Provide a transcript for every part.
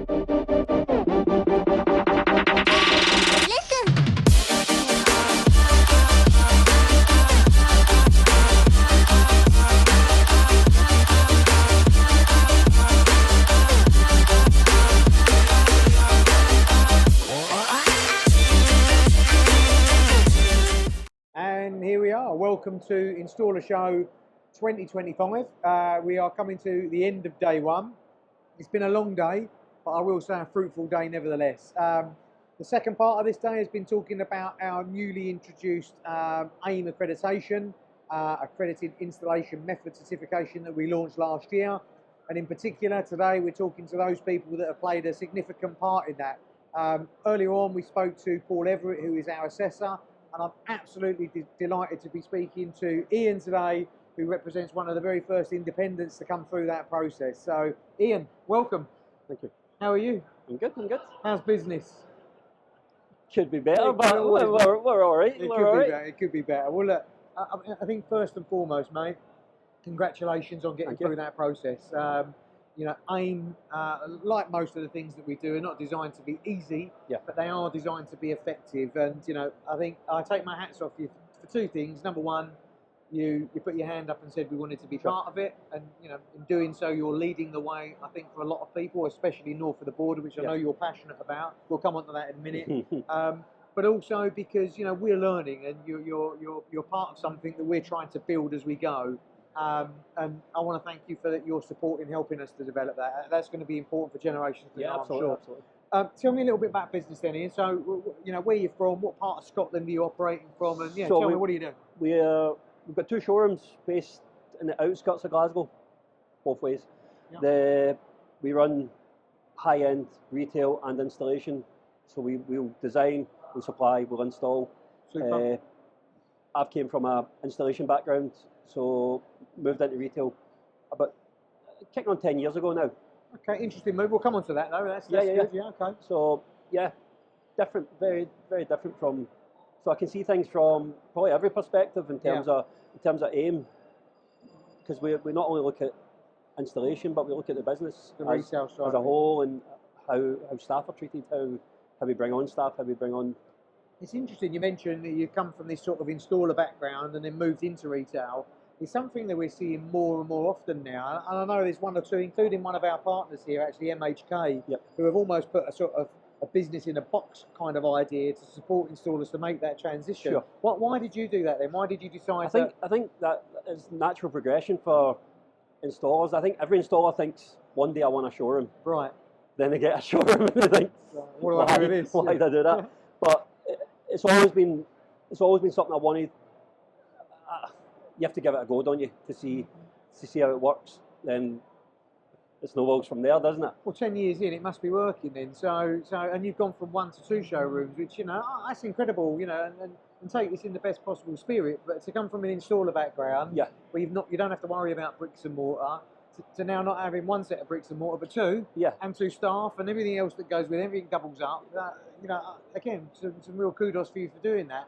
And here we are. Welcome to InstallerSHOW 2025. We are coming to the end of day one. It's been a long day, but I will say a fruitful day nevertheless. The second part of this day has been talking about our newly introduced AiM Accreditation, Accredited Installation Method Certification that we launched last year. And in particular, today we're talking to those people that have played a significant part in that. Earlier on, we spoke to Paul Everett, who is our assessor. And I'm absolutely delighted to be speaking to Ian today, who represents one of the very first independents to come through that process. So, Ian, welcome. Thank you. How are you? I'm good, I'm good. How's business? Could be better, but we're all right. It could be better. Well, look, I think first and foremost, mate, congratulations on getting through that process. You know, AiM, like most of the things that we do, are not designed to be easy, but they are designed to be effective. And, you know, I think I take my hats off you for two things. Number one, you put your hand up and said we wanted to be part of it. And, you know, in doing so, you're leading the way, I think, for a lot of people, especially north of the border, which I know you're passionate about. We'll come on to that in a minute. But also because, you know, we're learning and you're part of something that we're trying to build as we go. And I want to thank you for your support in helping us to develop that. That's going to be important for generations to come, I'm sure. Absolutely. Tell me a little bit about business then, Ian. So, you know, where you're from, what part of Scotland are you operating from, and tell me, what do you do? We've got two showrooms based in the outskirts of Glasgow, both ways. We run high-end retail and installation. So we'll design, we'll supply, we'll install. I've came from an installation background, so moved into retail about kicking on 10 years ago now. Okay, interesting move. We'll come on to that though. That's good. Yeah, okay. So different, very, very different from. So I can see things from probably every perspective in terms of AiM, because we not only look at installation, but we look at the business, the retail side as a whole, and how staff are treated, how we bring on staff, how we bring on. It's interesting you mentioned that you come from this sort of installer background and then moved into retail. It's something that we're seeing more and more often now, and I know there's one or two, including one of our partners here, actually MHK, who have almost put a sort of a business in a box kind of idea to support installers to make that transition. Sure. Why did you do that then? Why did you decide I think that is natural progression for installers. I think every installer thinks one day I want a showroom. Right. Then they get a showroom and they think, what do I do with this? Why did I do that? But it's always been something I wanted. You have to give it a go, don't you, to see how it works. Then it snowballs from there, doesn't it? Well, 10 years in, it must be working then. So, and you've gone from 1 to 2 showrooms, which, you know, that's incredible, you know, and take this in the best possible spirit. But to come from an installer background, where you don't have to worry about bricks and mortar, to now not having one set of bricks and mortar, but two, and 2 staff, and everything else that goes with it, everything doubles up. You know, again, some real kudos for you for doing that.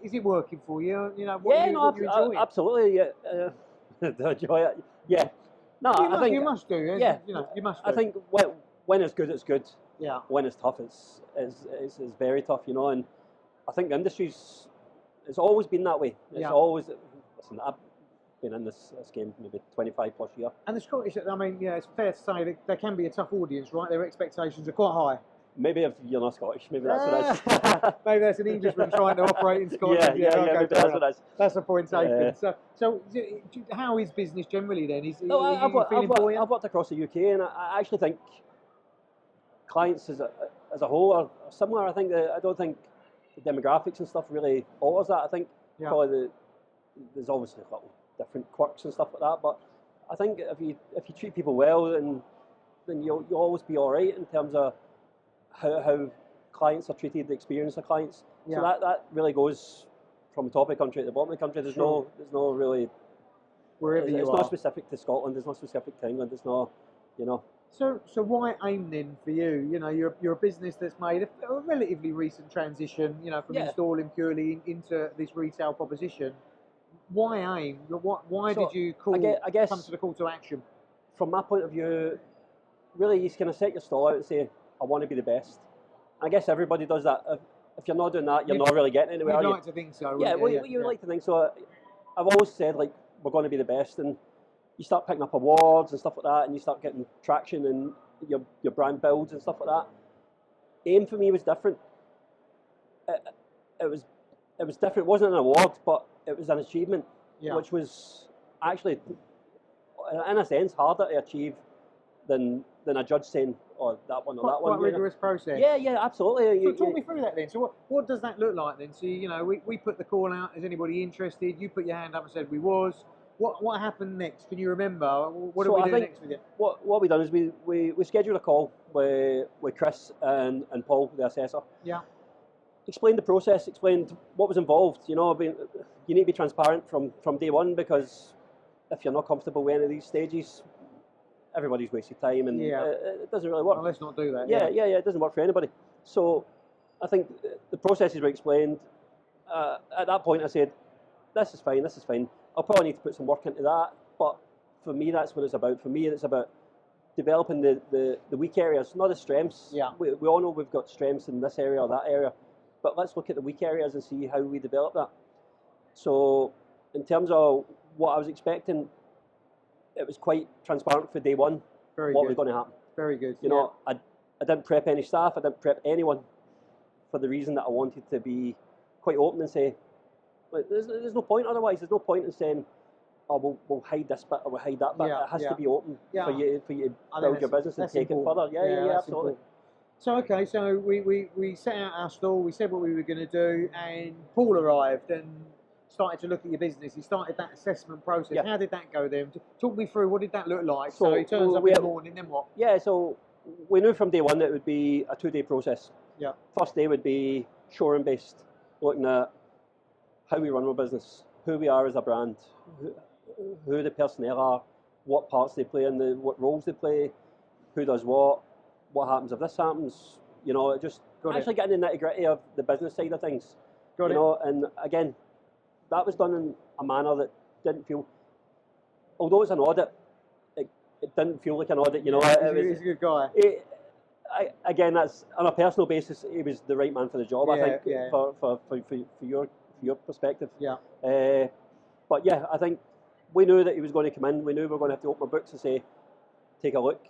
Is it working for you? You know, what you enjoying? Absolutely. Do I enjoy it? Yeah. No, I think you must do. Yeah, you know, you must do. I think when it's good, it's good. Yeah. When it's tough, it's very tough. You know, and I think the industry's it's always been that way. It's always. Listen, I've been in this game maybe 25 plus years. And the Scottish, I mean, yeah, it's fair to say they can be a tough audience, right? Their expectations are quite high. Maybe if you're not Scottish, maybe that's what it is. Maybe that's an Englishman trying to operate in Scotland. Okay, that's what it is. That's a point taken. So how is business generally then? I've worked across the UK, and I actually think clients as a whole are similar. I don't think the demographics and stuff really alters that. I think probably there's obviously little different quirks and stuff like that, but I think if you treat people well, then you'll always be all right in terms of how clients are treated, the experience of clients. So that really goes from the top of the country to the bottom of the country. There's no really wherever you are. It's not specific to Scotland. It's not specific to England. It's not, you know. So why AiM then for you? You know, you're a business that's made a relatively recent transition, you know, from installing purely into this retail proposition. Why AiM? Why did you come to the call to action? From my point of view, really you kind of set your stall out and say, I want to be the best. And I guess everybody does that. If you're not doing that, you're not really getting anywhere. You'd like to think so. Yeah, well, you would like to think so. I've always said, like, we're going to be the best, and you start picking up awards and stuff like that, and you start getting traction and your brand builds and stuff like that. AiM for me was different. It was different. It wasn't an award, but it was an achievement, which was actually, in a sense, harder to achieve than a judge saying, "Oh, that one or that one." Quite rigorous process. Yeah, absolutely. So talk me through that then. So what does that look like then? So we put the call out. Is anybody interested? You put your hand up and said we was. What happened next? Can you remember? What did we do next with you? What we done is we scheduled a call with Chris and Paul, the assessor. Yeah. Explained the process, explained what was involved. You need to be transparent from day one, because if you're not comfortable with any of these stages, everybody's wasted time, and it doesn't really work. Well, let's not do that. Yeah, it doesn't work for anybody. So I think the processes were explained. At that point I said, this is fine. I'll probably need to put some work into that, but for me that's what it's about. For me it's about developing the weak areas, not the strengths. Yeah. We all know we've got strengths in this area or that area, but let's look at the weak areas and see how we develop that. So in terms of what I was expecting, it was quite transparent for day one. What was going to happen. Very good. You know, I didn't prep any staff, I didn't prep anyone, for the reason that I wanted to be quite open and say, like, there's no point otherwise. There's no point in saying, oh, we'll hide this bit or we'll hide that bit. It has to be open for you to build your business and take it further. Yeah, absolutely. Important. So okay, so we set out our stall, we said what we were going to do, and Paul arrived and started to look at your business. He started that assessment process. How did that go then? Talk me through, what did that look like? So he turns up in the morning, then what? Yeah, so we knew from day one that it would be a 2-day process. Yeah. First day would be showroom based, looking at how we run our business, who we are as a brand, who the personnel are, what parts they play in, what roles they play, who does what happens if this happens, just actually getting the nitty gritty of the business side of things. And again, that was done in a manner that didn't feel, although it's an audit, it didn't feel like an audit. He's a good guy. Again, that's on a personal basis, he was the right man for the job. I think for your perspective. Yeah. But yeah, I think we knew that he was going to come in. We knew we were going to have to open our books and say, take a look.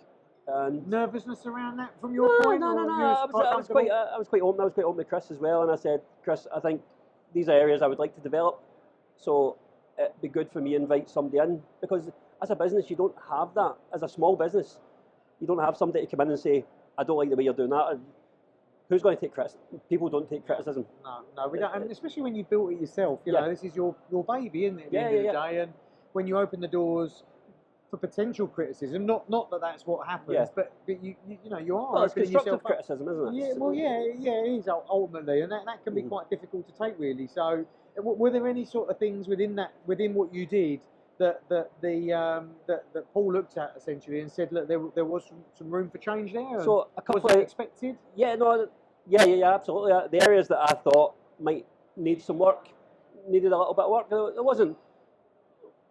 And nervousness around that from your point? No. I was quite open. I was quite open with Chris as well, and I said, Chris, I think these are areas I would like to develop. So it'd be good for me to invite somebody in, because as a business you don't have that. As a small business, you don't have somebody to come in and say, I don't like the way you're doing that. And who's going to take criticism? People don't take criticism. No, we don't. And especially when you built it yourself. You know, this is your baby, isn't it? At the end of the day, and when you open the doors for potential criticism, not that that's what happens, but you are. Well, it's constructive criticism, isn't it? Yeah, well, it is ultimately, and that can be quite difficult to take, really. So, were there any sort of things within what you did that Paul looked at essentially and said, look, there was some room for change there? So a couple was that expected? Yeah, absolutely. The areas that I thought might need some work, needed a little bit of work. There wasn't.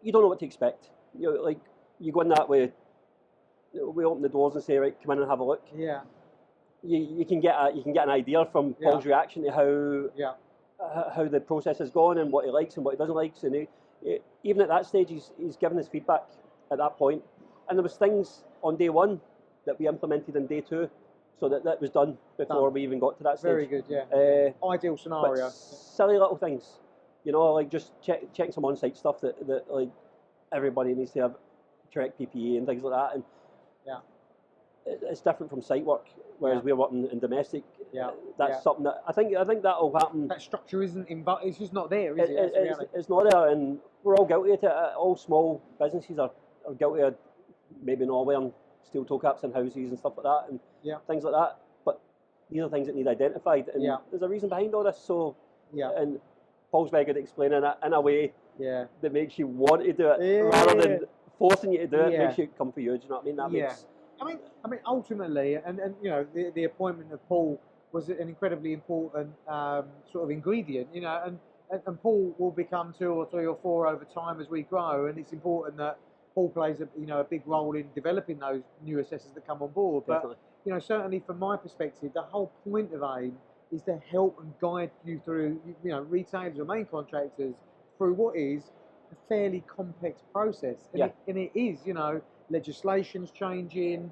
You don't know what to expect. You go in that way. We open the doors and say, right, come in and have a look. Yeah. You can get an idea from Paul's reaction to how the process has gone and what he likes and what he doesn't like. And even at that stage, he's given us feedback at that point. And there was things on day one that we implemented in day two, so that was done before we even got to that stage. Very good, yeah. Ideal scenario. Silly little things, like just checking some on-site stuff that like everybody needs to have correct PPE and things like that. And it's different from site work, whereas we're working in domestic. That's something that I think that will happen. That structure isn't it's just not there, is it? It's not there, and we're all guilty of it. All small businesses are guilty of maybe not wearing steel toe caps in houses and stuff like that, and things like that. But these are things that need identified, and there's a reason behind all this. So and Paul's very good at explaining it in a way that makes you want to do it rather than forcing you to do it. Makes you come for you. Do you know what I mean? That makes. I mean, ultimately, and the appointment of Paul was an incredibly important sort of ingredient, and Paul will become 2 or 3 or 4 over time as we grow, and it's important that Paul plays a big role in developing those new assessors that come on board. Definitely. But certainly from my perspective, the whole point of AiM is to help and guide you through, retailers or main contractors through what is a fairly complex process. And it is, legislation's changing,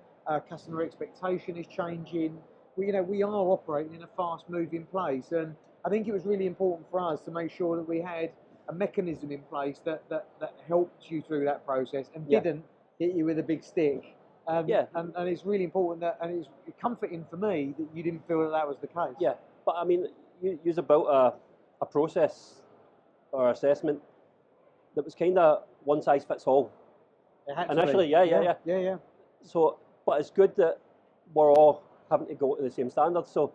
customer expectation is changing. We are operating in a fast-moving place, and I think it was really important for us to make sure that we had a mechanism in place that helped you through that process and didn't hit you with a big stick. And it's really important and it's comforting for me that you didn't feel that was the case. Yeah, but I mean, you about a process or assessment that was kind of one size fits all. Initially, yeah. So, but it's good that we're all having to go to the same standards. So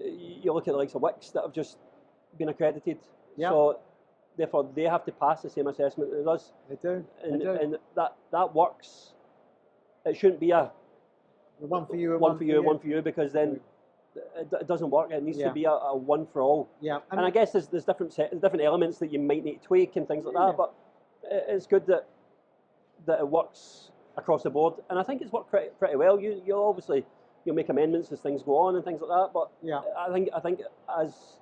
you look at the likes of Wix that have just been accredited. Yep. So therefore they have to pass the same assessment as us. They do. And that works. It shouldn't be a one for you and one for you, because then it doesn't work. It needs to be a one for all. Yeah. And I guess there's different elements that you might need to tweak and things like that. But it's good that it works across the board. And I think it's worked pretty well. You'll obviously make amendments as things go on and things like that. But I think as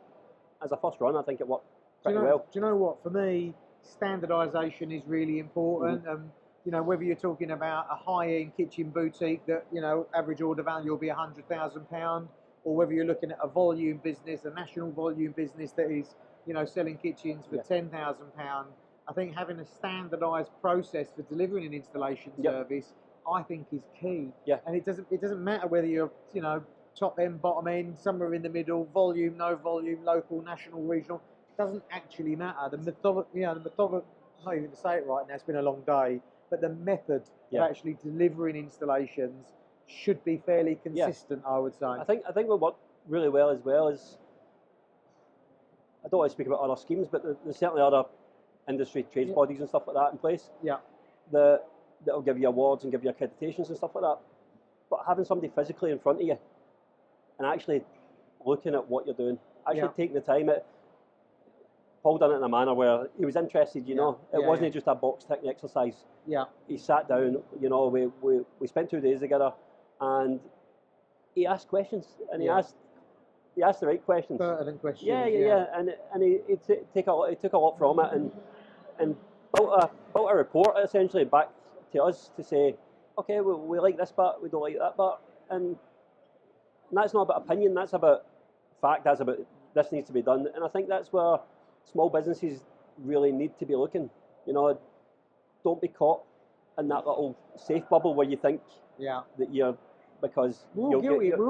a first run, I think it worked pretty well. Do you know what? For me, standardisation is really important. Whether you're talking about a high-end kitchen boutique that, average order value will be £100,000, or whether you're looking at a volume business, a national volume business that is, selling kitchens for £10,000, I think having a standardised process for delivering an installation service, I think is key. Yeah. And it doesn't matter whether you're, top end, bottom end, somewhere in the middle, volume, no volume, local, national, regional. It doesn't actually matter. The method, I'm not even to say it right now, it's been a long day, but the method of actually delivering installations should be fairly consistent, I would say. I think what worked really well as well is, I don't want to speak about other schemes, but there's certainly other industry trades bodies and stuff like that in place. Yeah. That'll give you awards and give you accreditations and stuff like that. But having somebody physically in front of you and actually looking at what you're doing, actually taking the time. Paul done it in a manner where he was interested, It wasn't just a box ticking exercise. Yeah. He sat down, we spent 2 days together, and he asked questions, and he asked the right questions. Pertinent questions. Yeah. And he took a lot from it and built a report essentially back to us to say, okay, we like this part, we don't like that part, and that's not about opinion, that's about fact, that's about this needs to be done. And I think that's where small businesses really need to be looking. Don't be caught in that little safe bubble where you think that you're, because we're all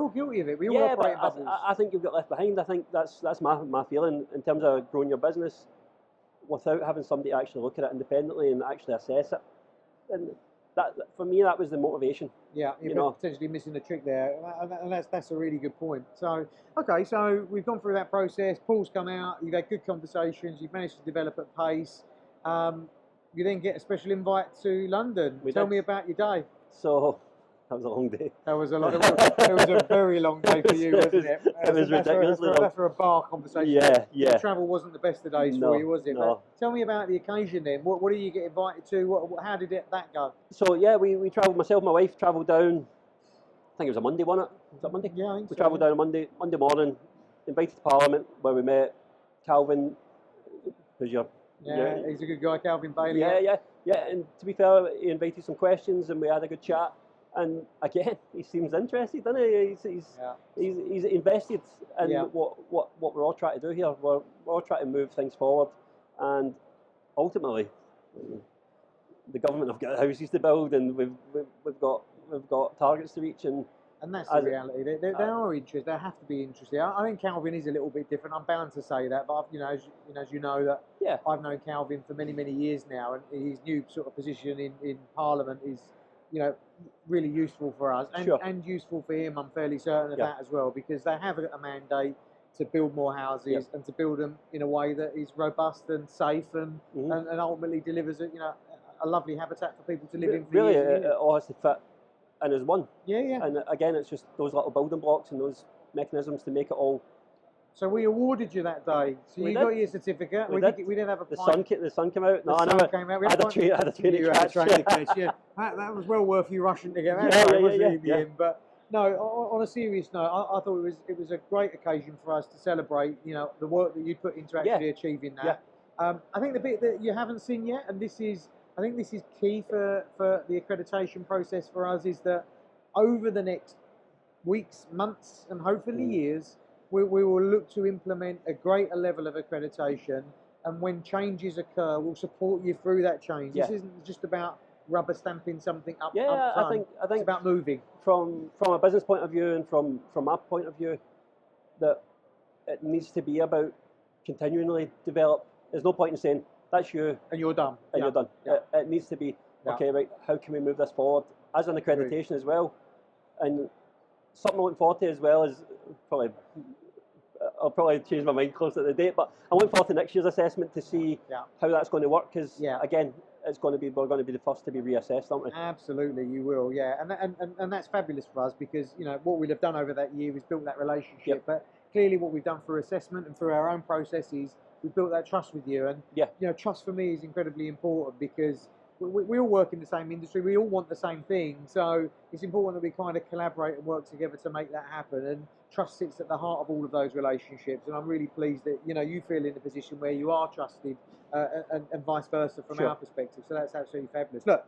guilty of it. We all operate in bubbles. I think you'll get left behind. I think that's my feeling in terms of growing your business without having somebody actually look at it independently and actually assess it. And that, for me, that was the motivation. Yeah, you're potentially missing the trick there, and that's a really good point. So, okay, so we've gone through that process. Paul's come out. You've had good conversations. You've managed to develop at pace. You then get a special invite to London. Tell me about your day. So that was a long day. That was a lot. It was a very long day for you, wasn't it? It was ridiculously long. That's for a bar conversation. Yeah. The travel wasn't the best of days for you, was it? No. But tell me about the occasion then. What did you get invited to? How did that go? So we travelled. Myself and my wife travelled down. I think it was a Monday, wasn't it? Was that Monday? Yeah, I think we travelled down on Monday morning. Invited to Parliament where we met Calvin, who's your. He's a good guy, Calvin Bailey. Yeah. And to be fair, he invited some questions and we had a good chat. And again, he seems interested, doesn't he? He's invested in what we're all trying to do here. We're all trying to move things forward, and ultimately, the government have got houses to build, and we've got targets to reach, and that's the reality. They are interested. They have to be interested. I think Calvin is a little bit different. I'm bound to say that, but as you know that I've known Calvin for many years now, and his new sort of position in Parliament is, really useful for us and useful for him. I'm fairly certain of that as well, because they have a mandate to build more houses and to build them in a way that is robust and safe and ultimately delivers a lovely habitat for people to live in. Really, it all has to fit in as one. Yeah. And again, it's just those little building blocks and those mechanisms to make it all So we awarded you that day. So you got your certificate. We didn't have a pint. The sun came out. No, the sun came out. I had a train to catch. Yeah. That was well worth you rushing to get that. Yeah. But no, on a serious note, I thought it was a great occasion for us to celebrate, you know, the work that you put into actually achieving that. I think the bit that you haven't seen yet, and I think this is key for the accreditation process for us, is that over the next weeks, months, and hopefully years, we will look to implement a greater level of accreditation, and when changes occur, we'll support you through that change. This isn't just about rubber stamping something up front. I think it's about moving. From a business point of view and from my point of view, that it needs to be about continually develop. There's no point in saying, that's you. And you're done. And you're done. It needs to be, okay, right, how can we move this forward? As an accreditation as well. And something I look forward to as well is I'll probably change my mind closer to the date, but I look forward to next year's assessment to see how that's going to work, because again, we're going to be the first to be reassessed, aren't we? Absolutely, you will, and that's fabulous for us, because you know what we'll have done over that year is built that relationship. But clearly, what we've done through assessment and through our own processes, we've built that trust with you. And you know, trust for me is incredibly important, because we all work in the same industry. We all want the same thing, so it's important that we kind of collaborate and work together to make that happen. And trust sits at the heart of all of those relationships. And I'm really pleased that you know you feel in a position where you are trusted, and vice versa from our perspective. So that's absolutely fabulous. Look,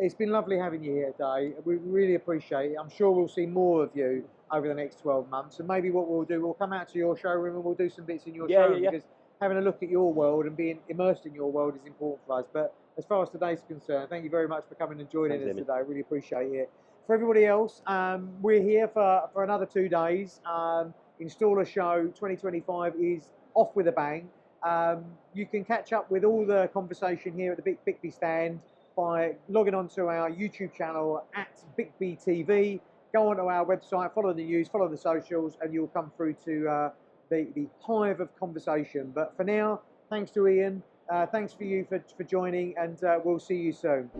it's been lovely having you here today. We really appreciate it. I'm sure we'll see more of you over the next 12 months. And maybe what we'll do, we'll come out to your showroom and we'll do some bits in your showroom, because having a look at your world and being immersed in your world is important for us. But as far as today's concerned, thank you very much for coming and joining us today. I really appreciate it. For everybody else, we're here for another 2 days. InstallerSHOW 2025 is off with a bang. You can catch up with all the conversation here at the BiKBBI stand by logging onto our YouTube channel at BiKBBI Go onto our website, follow the news, follow the socials, and you'll come through to the hive of conversation. But for now, thanks to Ian, thanks for you for joining, and we'll see you soon.